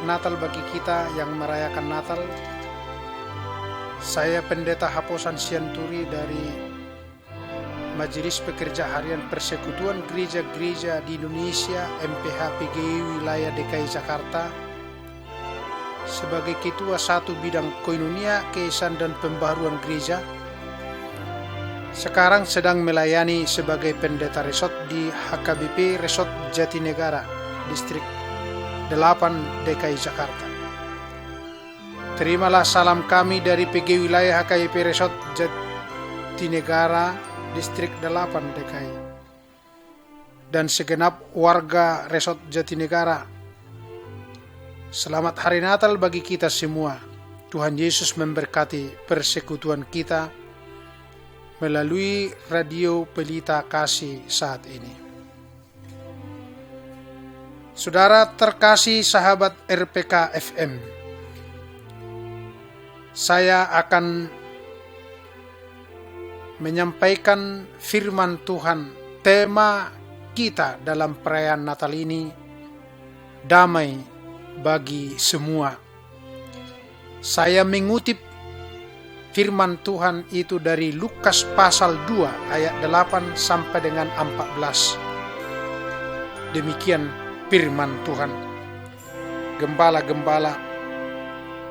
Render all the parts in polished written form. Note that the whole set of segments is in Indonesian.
Natal bagi kita yang merayakan Natal. Saya Pendeta Haposan Sianturi dari Majelis Pekerja Harian Persekutuan Gereja-Gereja di Indonesia MPH PGI Wilayah DKI Jakarta sebagai Ketua Satu Bidang Koinonia, Keesan dan Pembaharuan Gereja. Sekarang sedang melayani sebagai Pendeta Resort di HKBP Resort Jatinegara, Distrik 8 DKI Jakarta. Terimalah salam kami dari PG Wilayah HKBP Resort Jatinegara, Distrik 8 DKI, dan segenap warga Resort Jatinegara. Selamat Hari Natal bagi kita semua. Tuhan Yesus memberkati persekutuan kita melalui radio Pelita Kasih saat ini. Saudara terkasih sahabat RPK FM, saya akan menyampaikan firman Tuhan. Tema kita dalam perayaan Natal ini, damai bagi semua. Saya mengutip firman Tuhan itu dari Lukas pasal 2 ayat 8 sampai dengan 14. Demikian firman Tuhan. Gembala-gembala.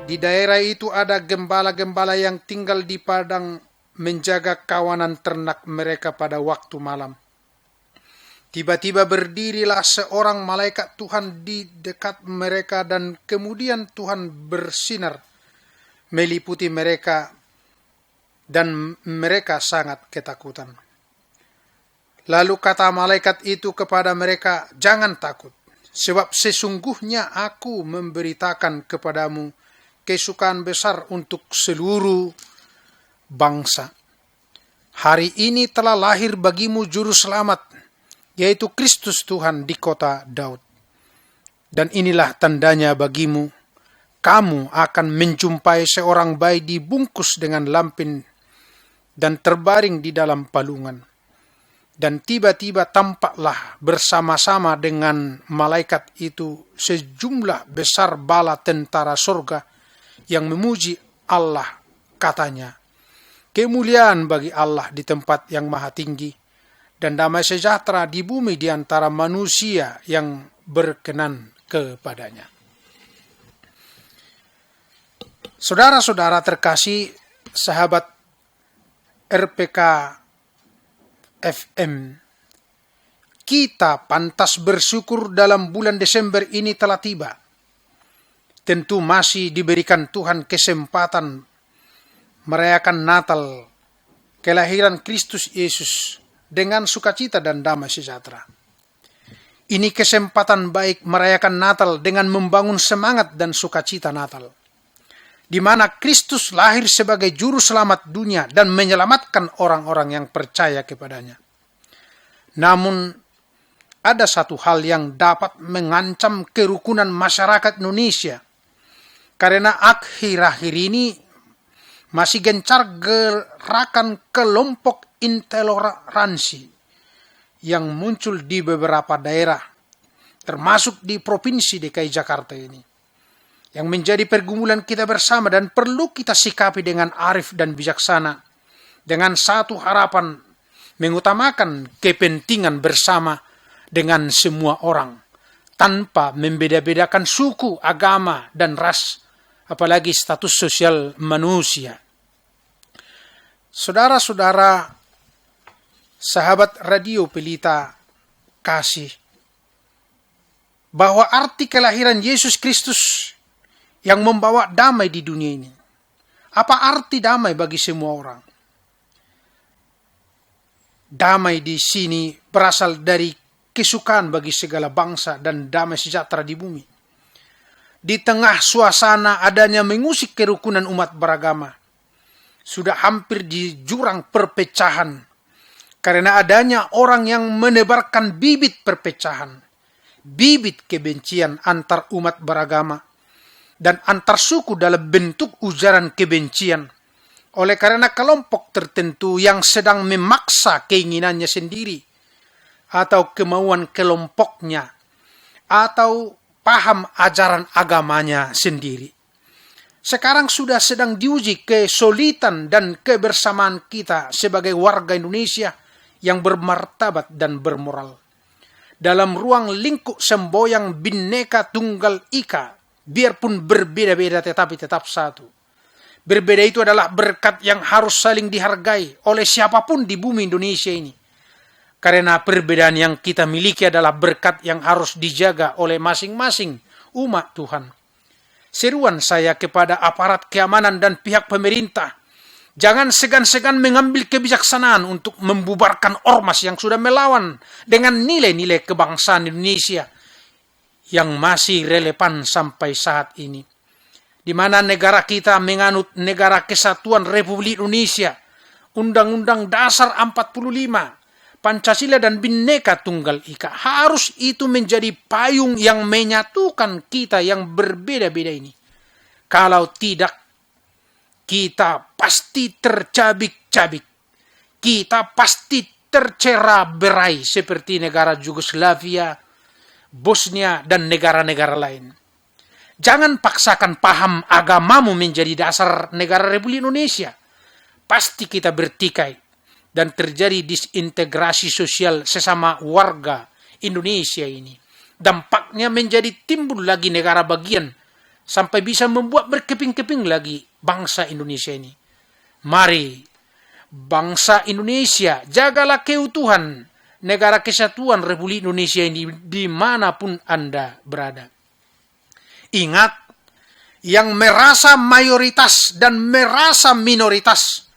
Di daerah itu ada gembala-gembala yang tinggal di padang menjaga kawanan ternak mereka pada waktu malam. Tiba-tiba berdirilah seorang malaikat Tuhan di dekat mereka dan kemudian Tuhan bersinar meliputi mereka dan mereka sangat ketakutan. Lalu kata malaikat itu kepada mereka, "Jangan takut. Sebab sesungguhnya aku memberitakan kepadamu kesukaan besar untuk seluruh bangsa. Hari ini telah lahir bagimu juru selamat, yaitu Kristus Tuhan di kota Daud. Dan inilah tandanya bagimu, kamu akan menjumpai seorang bayi dibungkus dengan lampin dan terbaring di dalam palungan. Dan tiba-tiba tampaklah bersama-sama dengan malaikat itu sejumlah besar bala tentara surga yang memuji Allah, katanya, kemuliaan bagi Allah di tempat yang maha tinggi, dan damai sejahtera di bumi di antara manusia yang berkenan kepadanya." Saudara-saudara terkasih sahabat RPK FM, kita pantas bersyukur dalam bulan Desember ini telah tiba. Tentu masih diberikan Tuhan kesempatan merayakan Natal, kelahiran Kristus Yesus dengan sukacita dan damai sejahtera. Ini kesempatan baik merayakan Natal dengan membangun semangat dan sukacita Natal, di mana Kristus lahir sebagai juru selamat dunia dan menyelamatkan orang-orang yang percaya kepadanya. Namun, ada satu hal yang dapat mengancam kerukunan masyarakat Indonesia, karena akhir-akhir ini masih gencar gerakan kelompok intoleransi yang muncul di beberapa daerah, termasuk di Provinsi DKI Jakarta ini, yang menjadi pergumulan kita bersama dan perlu kita sikapi dengan arif dan bijaksana, dengan satu harapan mengutamakan kepentingan bersama dengan semua orang, tanpa membeda-bedakan suku, agama, dan ras, apalagi status sosial manusia. Saudara-saudara, sahabat radio Pelita Kasih, bahwa arti kelahiran Yesus Kristus yang membawa damai di dunia ini. Apa arti damai bagi semua orang? Damai di sini berasal dari kesukaan bagi segala bangsa dan damai sejahtera di bumi. Di tengah suasana adanya mengusik kerukunan umat beragama, sudah hampir di jurang perpecahan karena adanya orang yang menebarkan bibit perpecahan, bibit kebencian antar umat beragama dan antar suku dalam bentuk ujaran kebencian oleh karena kelompok tertentu yang sedang memaksa keinginannya sendiri atau kemauan kelompoknya atau paham ajaran agamanya sendiri. Sekarang sudah sedang diuji kesolidan dan kebersamaan kita sebagai warga Indonesia yang bermartabat dan bermoral. Dalam ruang lingkup semboyan Bhinneka Tunggal Ika, biarpun berbeda-beda tetapi tetap satu. Berbeda itu adalah berkat yang harus saling dihargai oleh siapapun di bumi Indonesia ini. Karena perbedaan yang kita miliki adalah berkat yang harus dijaga oleh masing-masing umat Tuhan. Seruan saya kepada aparat keamanan dan pihak pemerintah, jangan segan-segan mengambil kebijaksanaan untuk membubarkan ormas yang sudah melawan dengan nilai-nilai kebangsaan Indonesia yang masih relevan sampai saat ini. Di mana negara kita menganut negara kesatuan Republik Indonesia, Undang-Undang Dasar 45, Pancasila dan Bhinneka Tunggal Ika. Harus itu menjadi payung yang menyatukan kita yang berbeda-beda ini. Kalau tidak, kita pasti tercabik-cabik. Kita pasti tercerai-berai seperti negara Yugoslavia, Bosnia, dan negara-negara lain. Jangan paksakan paham agamamu menjadi dasar negara Republik Indonesia. Pasti kita bertikai dan terjadi disintegrasi sosial sesama warga Indonesia ini. Dampaknya menjadi timbul lagi negara bagian, sampai bisa membuat berkeping-keping lagi bangsa Indonesia ini. Mari, bangsa Indonesia, jagalah keutuhan negara kesatuan Republik Indonesia ini dimanapun Anda berada. Ingat, yang merasa mayoritas dan merasa minoritas,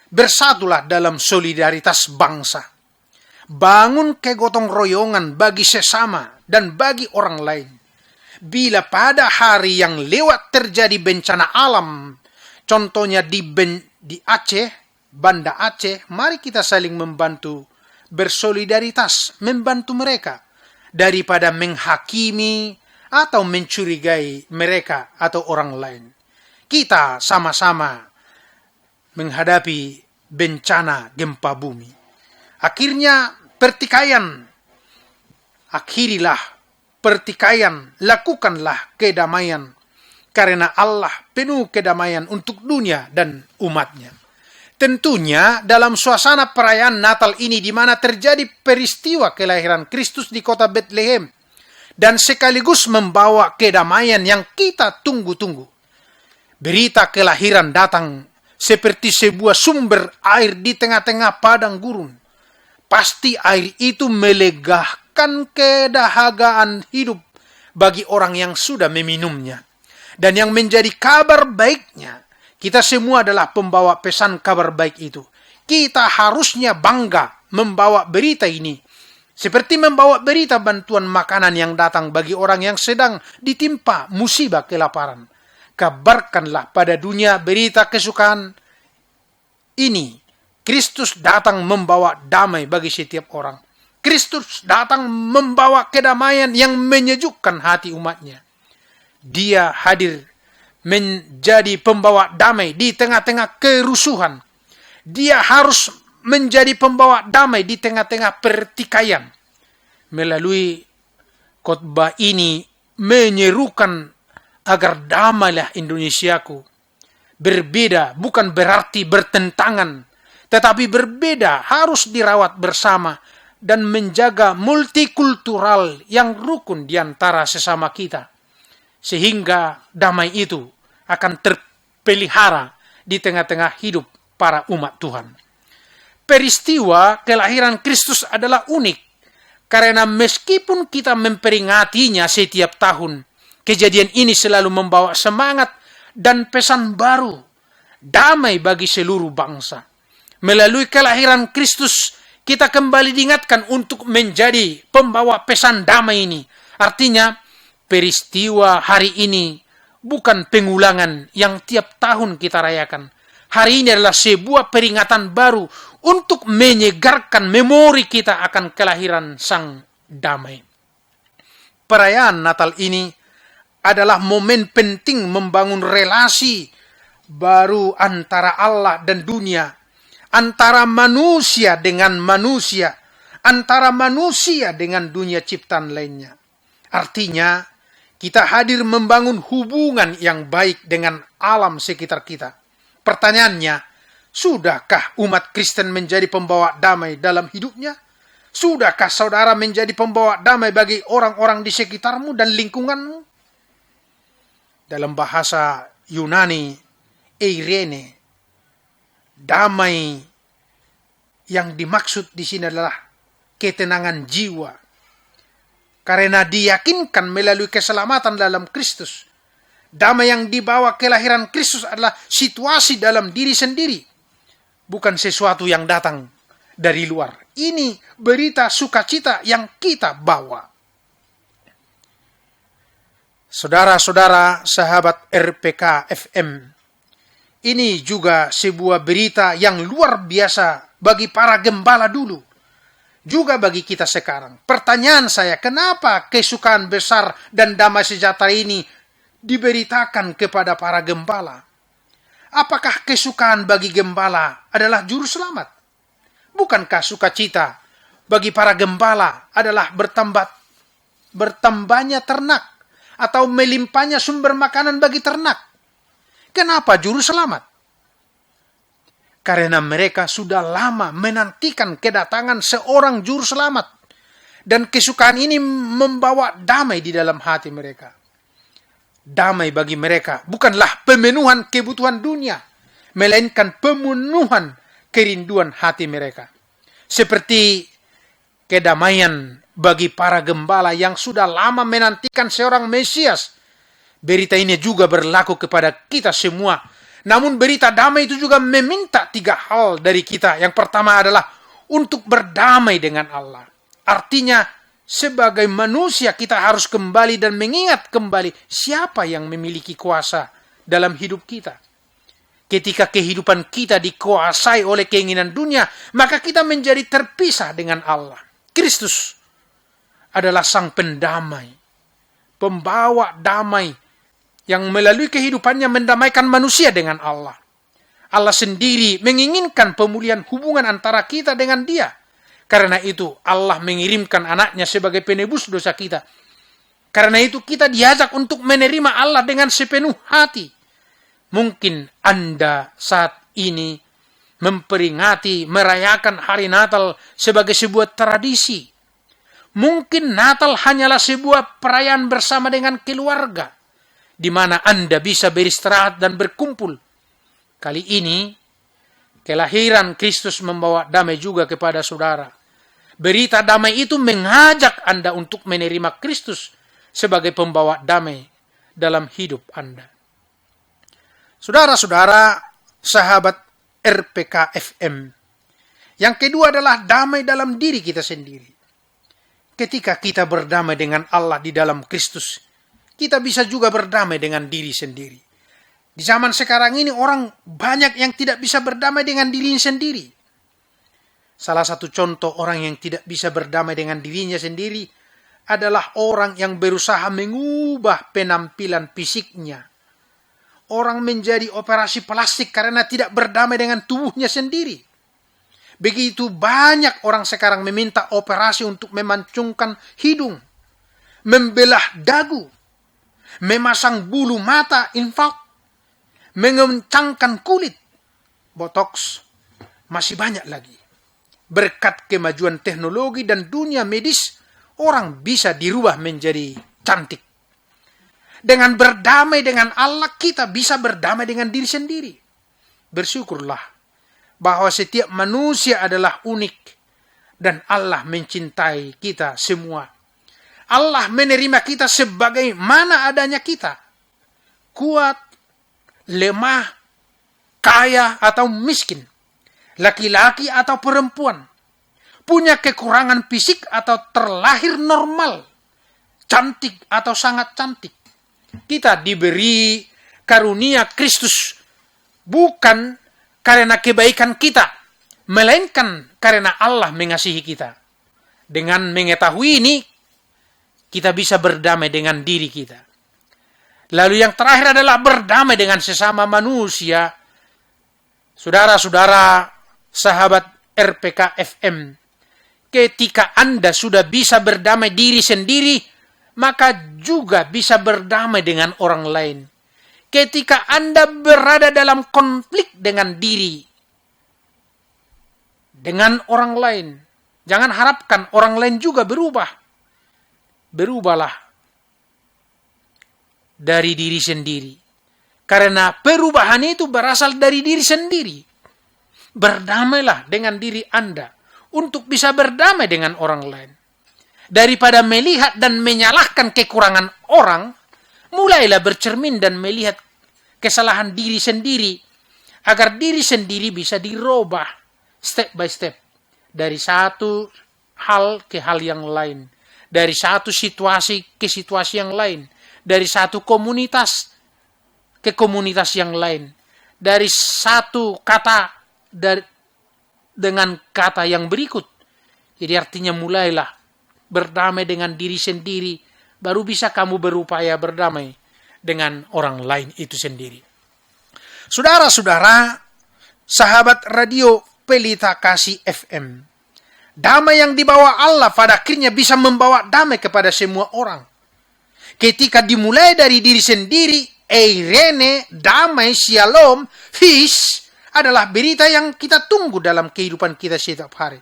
bersatulah dalam solidaritas bangsa. Bangun kegotong royongan bagi sesama dan bagi orang lain. Bila pada hari yang lewat terjadi bencana alam, contohnya di Aceh, Banda Aceh, mari kita saling membantu, bersolidaritas, membantu mereka, daripada menghakimi atau mencurigai mereka atau orang lain. Kita sama-sama menghadapi bencana gempa bumi. Akhirnya akhirilah pertikaian, lakukanlah kedamaian, karena Allah penuh kedamaian untuk dunia dan umatnya. Tentunya dalam suasana perayaan Natal ini di mana terjadi peristiwa kelahiran Kristus di kota Bethlehem dan sekaligus membawa kedamaian yang kita tunggu-tunggu. Berita kelahiran datang seperti sebuah sumber air di tengah-tengah padang gurun. Pasti air itu melegakan kedahagaan hidup bagi orang yang sudah meminumnya. Dan yang menjadi kabar baiknya, kita semua adalah pembawa pesan kabar baik itu. Kita harusnya bangga membawa berita ini. Seperti membawa berita bantuan makanan yang datang bagi orang yang sedang ditimpa musibah kelaparan. Kabarkanlah pada dunia berita kesukaan ini. Kristus datang membawa damai bagi setiap orang. Kristus datang membawa kedamaian yang menyejukkan hati umatnya. Dia hadir menjadi pembawa damai di tengah-tengah kerusuhan. Dia harus menjadi pembawa damai di tengah-tengah pertikaian. Melalui khotbah ini menyerukan agar damailah Indonesiaku. Berbeda bukan berarti bertentangan, tetapi berbeda harus dirawat bersama dan menjaga multikultural yang rukun di antara sesama kita. Sehingga damai itu akan terpelihara di tengah-tengah hidup para umat Tuhan. Peristiwa kelahiran Kristus adalah unik, karena meskipun kita memperingatinya setiap tahun, kejadian ini selalu membawa semangat dan pesan baru, damai bagi seluruh bangsa. Melalui kelahiran Kristus, kita kembali diingatkan untuk menjadi pembawa pesan damai ini. Artinya, peristiwa hari ini bukan pengulangan yang tiap tahun kita rayakan. Hari ini adalah sebuah peringatan baru untuk menyegarkan memori kita akan kelahiran Sang Damai. Perayaan Natal ini adalah momen penting membangun relasi baru antara Allah dan dunia, antara manusia dengan manusia, antara manusia dengan dunia ciptaan lainnya. Artinya, Kita hadir membangun hubungan yang baik dengan alam sekitar kita. Pertanyaannya, sudahkah umat Kristen menjadi pembawa damai dalam hidupnya? Sudahkah saudara menjadi pembawa damai bagi orang-orang di sekitarmu dan lingkunganmu? Dalam bahasa Yunani, eirene, damai yang dimaksud di sini adalah ketenangan jiwa. Karena diyakinkan melalui keselamatan dalam Kristus. Damai yang dibawa kelahiran Kristus adalah situasi dalam diri sendiri. Bukan sesuatu yang datang dari luar. Ini berita sukacita yang kita bawa. Saudara-saudara sahabat RPK FM. Ini juga sebuah berita yang luar biasa bagi para gembala dulu. Juga bagi kita sekarang. Pertanyaan saya, kenapa kesukaan besar dan damai sejahtera ini diberitakan kepada para gembala? Apakah kesukaan bagi gembala adalah juru selamat? Bukankah sukacita bagi para gembala adalah bertambahnya ternak atau melimpahnya sumber makanan bagi ternak? Kenapa juru selamat? Karena mereka sudah lama menantikan kedatangan seorang juru selamat. Dan kesukaan ini membawa damai di dalam hati mereka. Damai bagi mereka bukanlah pemenuhan kebutuhan dunia, melainkan pemenuhan kerinduan hati mereka. Seperti kedamaian bagi para gembala yang sudah lama menantikan seorang Mesias. Berita ini juga berlaku kepada kita semua. Namun berita damai itu juga meminta 3 hal dari kita. Yang pertama adalah untuk berdamai dengan Allah. Artinya sebagai manusia kita harus kembali dan mengingat kembali siapa yang memiliki kuasa dalam hidup kita. Ketika kehidupan kita dikuasai oleh keinginan dunia, maka kita menjadi terpisah dengan Allah. Kristus adalah sang pendamai, pembawa damai, yang melalui kehidupannya mendamaikan manusia dengan Allah. Allah sendiri menginginkan pemulihan hubungan antara kita dengan Dia. Karena itu Allah mengirimkan anaknya sebagai penebus dosa kita. Karena itu kita diajak untuk menerima Allah dengan sepenuh hati. Mungkin Anda saat ini memperingati, merayakan hari Natal sebagai sebuah tradisi. Mungkin Natal hanyalah sebuah perayaan bersama dengan keluarga, di mana Anda bisa beristirahat dan berkumpul. Kali ini, kelahiran Kristus membawa damai juga kepada saudara. Berita damai itu mengajak Anda untuk menerima Kristus sebagai pembawa damai dalam hidup Anda. Saudara-saudara, sahabat RPK FM. Yang kedua adalah damai dalam diri kita sendiri. Ketika kita berdamai dengan Allah di dalam Kristus, kita bisa juga berdamai dengan diri sendiri. Di zaman sekarang ini orang banyak yang tidak bisa berdamai dengan dirinya sendiri. Salah satu contoh orang yang tidak bisa berdamai dengan dirinya sendiri adalah orang yang berusaha mengubah penampilan fisiknya. Orang menjadi operasi plastik karena tidak berdamai dengan tubuhnya sendiri. Begitu banyak orang sekarang meminta operasi untuk memancungkan hidung, membelah dagu, memasang bulu mata infak, mengencangkan kulit, botox, masih banyak lagi. Berkat kemajuan teknologi dan dunia medis, orang bisa dirubah menjadi cantik. Dengan berdamai dengan Allah, kita bisa berdamai dengan diri sendiri. Bersyukurlah bahwa setiap manusia adalah unik dan Allah mencintai kita semua. Allah menerima kita sebagaimana adanya kita. Kuat, lemah, kaya atau miskin. Laki-laki atau perempuan. Punya kekurangan fisik atau terlahir normal. Cantik atau sangat cantik. Kita diberi karunia Kristus. Bukan karena kebaikan kita. Melainkan karena Allah mengasihi kita. Dengan mengetahui ini, kita bisa berdamai dengan diri kita. Lalu yang terakhir adalah berdamai dengan sesama manusia. Saudara-saudara, sahabat RPK FM, ketika Anda sudah bisa berdamai diri sendiri, maka juga bisa berdamai dengan orang lain. Ketika Anda berada dalam konflik dengan diri, dengan orang lain, jangan harapkan orang lain juga berubah. Berubahlah dari diri sendiri. Karena perubahan itu berasal dari diri sendiri. Berdamailah dengan diri Anda untuk bisa berdamai dengan orang lain. Daripada melihat dan menyalahkan kekurangan orang, mulailah bercermin dan melihat kesalahan diri sendiri, agar diri sendiri bisa dirubah step by step. Dari satu hal ke hal yang lain. Dari satu situasi ke situasi yang lain. Dari satu komunitas ke komunitas yang lain. Dari satu kata dengan kata yang berikut. Jadi artinya mulailah berdamai dengan diri sendiri, baru bisa kamu berupaya berdamai dengan orang lain itu sendiri. Saudara-saudara, sahabat radio Pelita Kasih FM, damai yang dibawa Allah pada akhirnya bisa membawa damai kepada semua orang. Ketika dimulai dari diri sendiri, eirene, damai, shalom, peace, adalah berita yang kita tunggu dalam kehidupan kita setiap hari.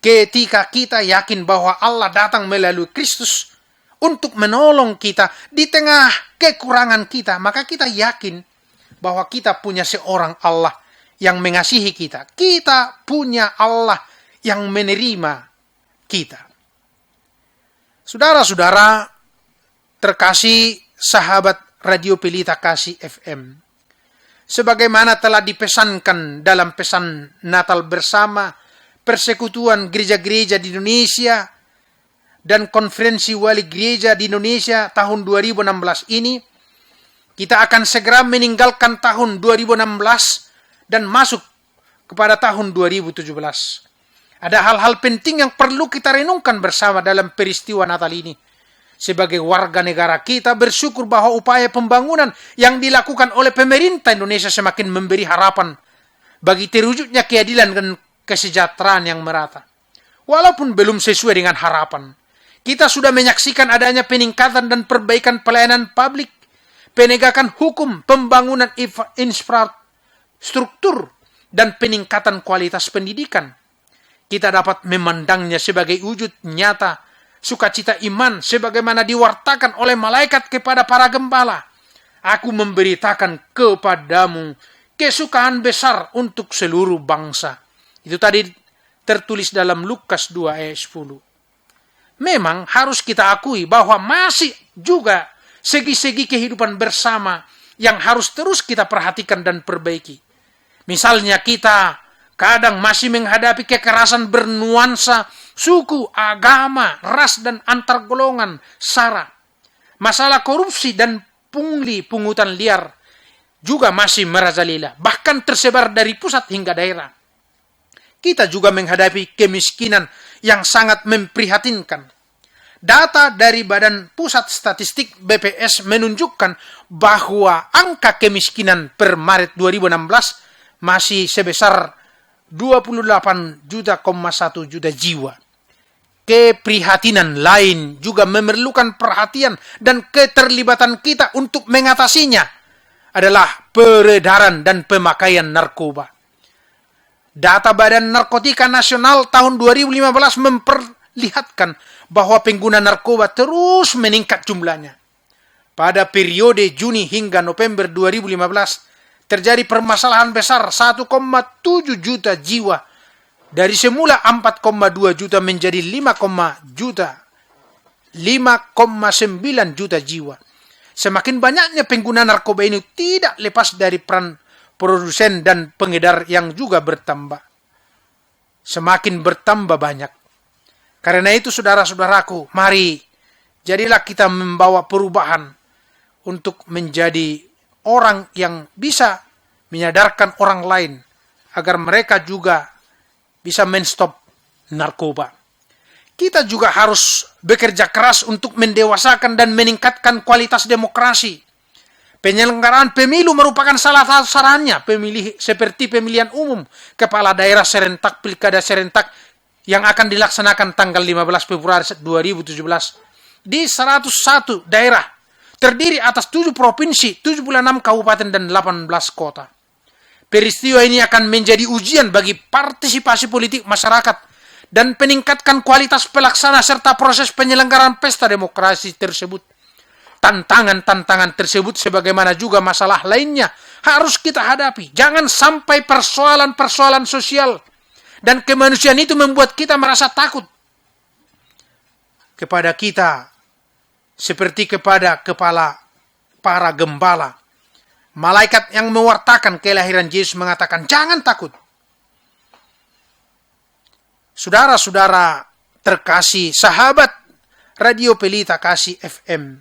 Ketika kita yakin bahwa Allah datang melalui Kristus untuk menolong kita di tengah kekurangan kita, maka kita yakin bahwa kita punya seorang Allah yang mengasihi kita. Kita punya Allah yang menerima kita. Saudara-saudara terkasih sahabat Radio Pelita Kasih FM, sebagaimana telah dipesankan dalam pesan Natal bersama, persekutuan gereja-gereja di Indonesia dan konferensi wali gereja di Indonesia tahun 2016 ini, kita akan segera meninggalkan tahun 2016 dan masuk kepada tahun 2017. Ada hal-hal penting yang perlu kita renungkan bersama dalam peristiwa Natal ini. Sebagai warga negara, kita bersyukur bahwa upaya pembangunan yang dilakukan oleh pemerintah Indonesia semakin memberi harapan bagi terwujudnya keadilan dan kesejahteraan yang merata. Walaupun belum sesuai dengan harapan, kita sudah menyaksikan adanya peningkatan dan perbaikan pelayanan publik, penegakan hukum, pembangunan infrastruktur, dan peningkatan kualitas pendidikan. Kita dapat memandangnya sebagai wujud nyata sukacita iman sebagaimana diwartakan oleh malaikat kepada para gembala. Aku memberitakan kepadamu kesukaan besar untuk seluruh bangsa. Itu tadi tertulis dalam Lukas 2 ayat 10. Memang harus kita akui bahwa masih juga segi-segi kehidupan bersama yang harus terus kita perhatikan dan perbaiki. Misalnya kita kadang masih menghadapi kekerasan bernuansa suku, agama, ras, dan antar golongan, sara. Masalah korupsi dan pungutan liar juga masih merajalela, bahkan tersebar dari pusat hingga daerah. Kita juga menghadapi kemiskinan yang sangat memprihatinkan. Data dari Badan Pusat Statistik BPS menunjukkan bahwa angka kemiskinan per Maret 2016 masih sebesar 28,1 juta jiwa. Keprihatinan lain juga memerlukan perhatian dan keterlibatan kita untuk mengatasinya adalah peredaran dan pemakaian narkoba. Data Badan Narkotika Nasional tahun 2015 memperlihatkan bahwa pengguna narkoba terus meningkat jumlahnya. Pada periode Juni hingga November 2015, terjadi permasalahan besar 1,7 juta jiwa. Dari semula 4,2 juta menjadi 5,9 juta jiwa. Semakin banyaknya pengguna narkoba ini tidak lepas dari peran produsen dan pengedar yang juga bertambah. Semakin bertambah banyak. Karena itu saudara-saudaraku, mari jadilah kita membawa perubahan untuk menjadi orang yang bisa menyadarkan orang lain agar mereka juga bisa menstop narkoba. Kita juga harus bekerja keras untuk mendewasakan dan meningkatkan kualitas demokrasi. Penyelenggaraan pemilu merupakan salah satu sarannya, seperti pemilihan umum kepala daerah serentak, pilkada serentak yang akan dilaksanakan tanggal 15 Februari 2017 di 101 daerah, terdiri atas 7 provinsi, 76 kabupaten, dan 18 kota. Peristiwa ini akan menjadi ujian bagi partisipasi politik masyarakat dan peningkatkan kualitas pelaksana serta proses penyelenggaraan pesta demokrasi tersebut. Tantangan-tantangan tersebut sebagaimana juga masalah lainnya harus kita hadapi. Jangan sampai persoalan-persoalan sosial dan kemanusiaan itu membuat kita merasa takut kepada kita seperti kepada kepala para gembala. Malaikat yang mewartakan kelahiran Yesus mengatakan, jangan takut. Saudara-saudara terkasih, sahabat Radio Pelita Kasih FM,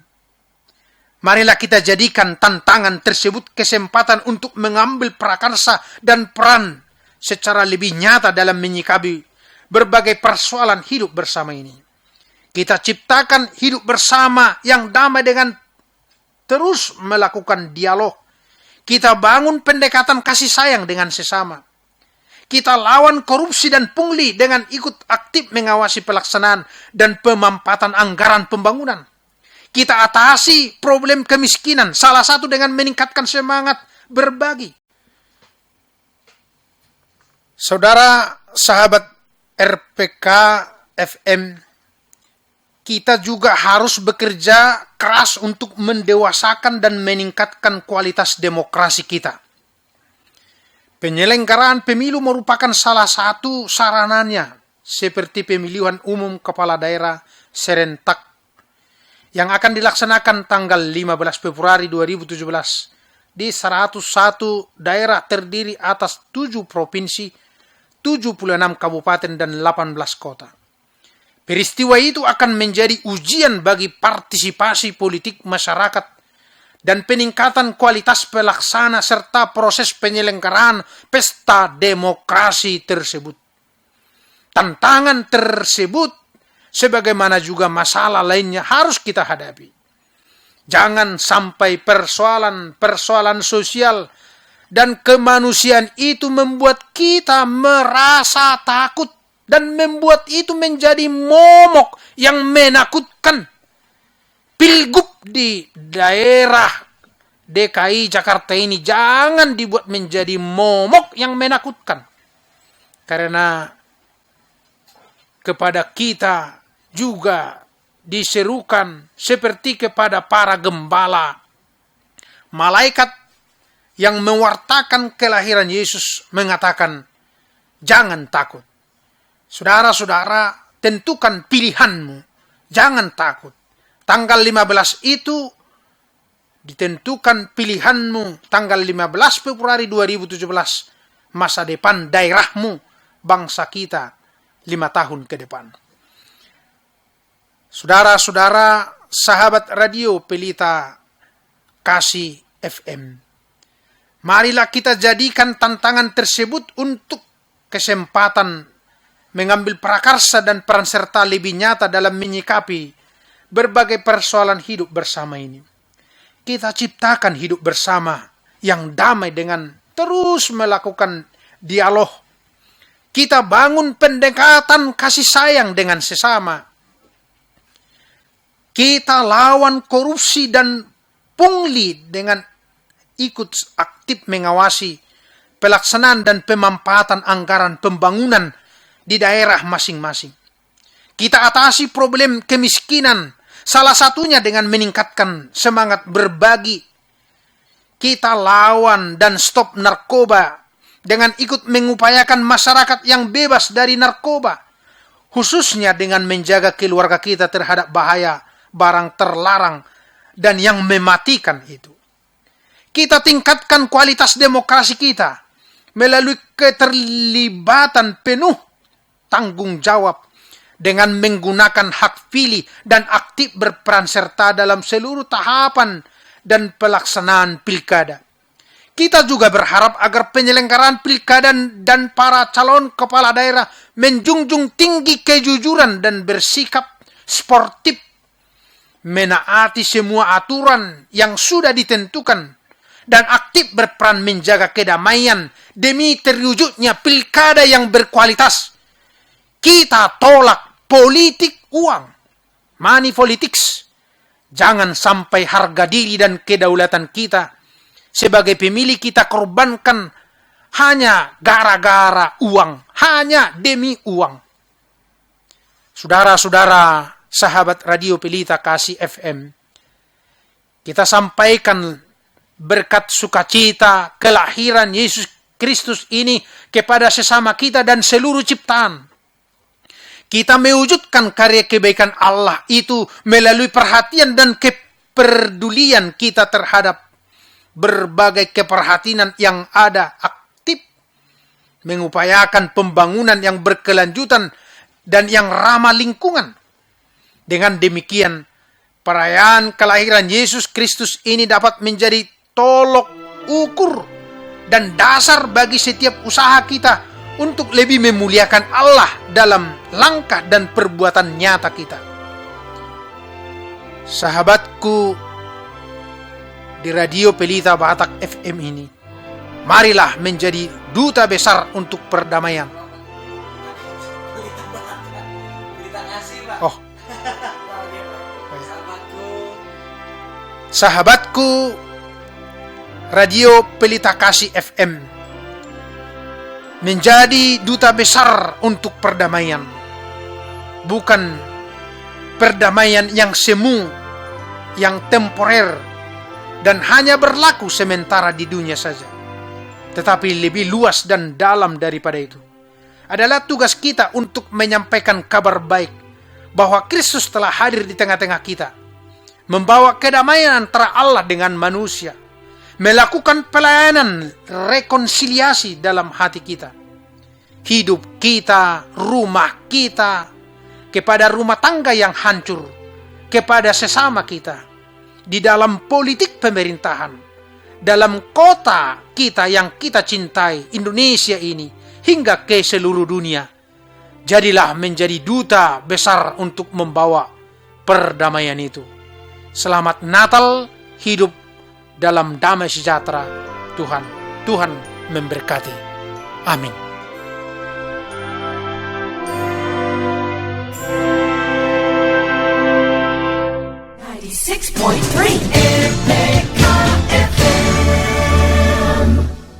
marilah kita jadikan tantangan tersebut kesempatan untuk mengambil prakarsa dan peran secara lebih nyata dalam menyikapi berbagai persoalan hidup bersama ini. Kita ciptakan hidup bersama yang damai dengan terus melakukan dialog. Kita bangun pendekatan kasih sayang dengan sesama. Kita lawan korupsi dan pungli dengan ikut aktif mengawasi pelaksanaan dan pemampatan anggaran pembangunan. Kita atasi problem kemiskinan, salah satu dengan meningkatkan semangat berbagi. Saudara sahabat RPK FM, kita juga harus bekerja keras untuk mendewasakan dan meningkatkan kualitas demokrasi kita. Penyelenggaraan pemilu merupakan salah satu sarananya, seperti pemilihan umum kepala daerah serentak yang akan dilaksanakan tanggal 15 Februari 2017 di 101 daerah terdiri atas 7 provinsi, 76 kabupaten, dan 18 kota. Peristiwa itu akan menjadi ujian bagi partisipasi politik masyarakat dan peningkatan kualitas pelaksana serta proses penyelenggaraan pesta demokrasi tersebut. Tantangan tersebut sebagaimana juga masalah lainnya harus kita hadapi. Jangan sampai persoalan sosial dan kemanusiaan itu membuat kita merasa takut dan membuat itu menjadi momok yang menakutkan. Pilgub di daerah DKI Jakarta ini jangan dibuat menjadi momok yang menakutkan. Karena kepada kita juga diserukan seperti kepada para gembala. Malaikat yang mewartakan kelahiran Yesus mengatakan, jangan takut. Saudara-saudara, tentukan pilihanmu. Jangan takut. Tanggal 15 itu ditentukan pilihanmu. Tanggal 15 Februari 2017. Masa depan daerahmu, bangsa kita 5 tahun ke depan. Saudara-saudara, sahabat Radio Pelita Kasih FM, marilah kita jadikan tantangan tersebut untuk kesempatan mengambil prakarsa dan peran serta lebih nyata dalam menyikapi berbagai persoalan hidup bersama ini. Kita ciptakan hidup bersama yang damai dengan terus melakukan dialog. Kita bangun pendekatan kasih sayang dengan sesama. Kita lawan korupsi dan pungli dengan ikut aktif mengawasi pelaksanaan dan pemampatan anggaran pembangunan di daerah masing-masing. Kita atasi problem kemiskinan, salah satunya dengan meningkatkan semangat berbagi. Kita lawan dan stop narkoba dengan ikut mengupayakan masyarakat yang bebas dari narkoba, khususnya dengan menjaga keluarga kita terhadap bahaya barang terlarang dan yang mematikan itu. Kita tingkatkan kualitas demokrasi kita melalui keterlibatan penuh tanggung jawab dengan menggunakan hak pilih dan aktif berperan serta dalam seluruh tahapan dan pelaksanaan pilkada. Kita juga berharap agar penyelenggaraan pilkada dan para calon kepala daerah menjunjung tinggi kejujuran dan bersikap sportif, menaati semua aturan yang sudah ditentukan, dan aktif berperan menjaga kedamaian demi terwujudnya pilkada yang berkualitas. Kita tolak politik uang. money politics. Jangan sampai harga diri dan kedaulatan kita sebagai pemilih kita korbankan hanya gara-gara uang, hanya demi uang. Saudara-saudara, sahabat Radio Pelita Kasih FM, kita sampaikan berkat sukacita kelahiran Yesus Kristus ini kepada sesama kita dan seluruh ciptaan. Kita mewujudkan karya kebaikan Allah itu melalui perhatian dan kepedulian kita terhadap berbagai keprihatinan yang ada, aktif mengupayakan pembangunan yang berkelanjutan dan yang ramah lingkungan. Dengan demikian, perayaan kelahiran Yesus Kristus ini dapat menjadi tolok ukur dan dasar bagi setiap usaha kita untuk lebih memuliakan Allah dalam langkah dan perbuatan nyata kita. Sahabatku di Radio Pelita Batak FM ini, marilah menjadi duta besar untuk perdamaian. Oh, sahabatku Radio Pelita Kasih FM, menjadi duta besar untuk perdamaian. Bukan perdamaian yang semu, yang temporer, dan hanya berlaku sementara di dunia saja. Tetapi lebih luas dan dalam daripada itu. Adalah tugas kita untuk menyampaikan kabar baik bahwa Kristus telah hadir di tengah-tengah kita. Membawa kedamaian antara Allah dengan manusia. Melakukan pelayanan rekonsiliasi dalam hati kita, hidup kita, rumah kita, kepada rumah tangga yang hancur, kepada sesama kita, di dalam politik pemerintahan, dalam kota kita yang kita cintai, Indonesia ini, hingga ke seluruh dunia. Jadilah menjadi duta besar untuk membawa perdamaian itu. Selamat Natal, hidup dalam damai sejahtera Tuhan. Tuhan memberkati. Amin. .3 FM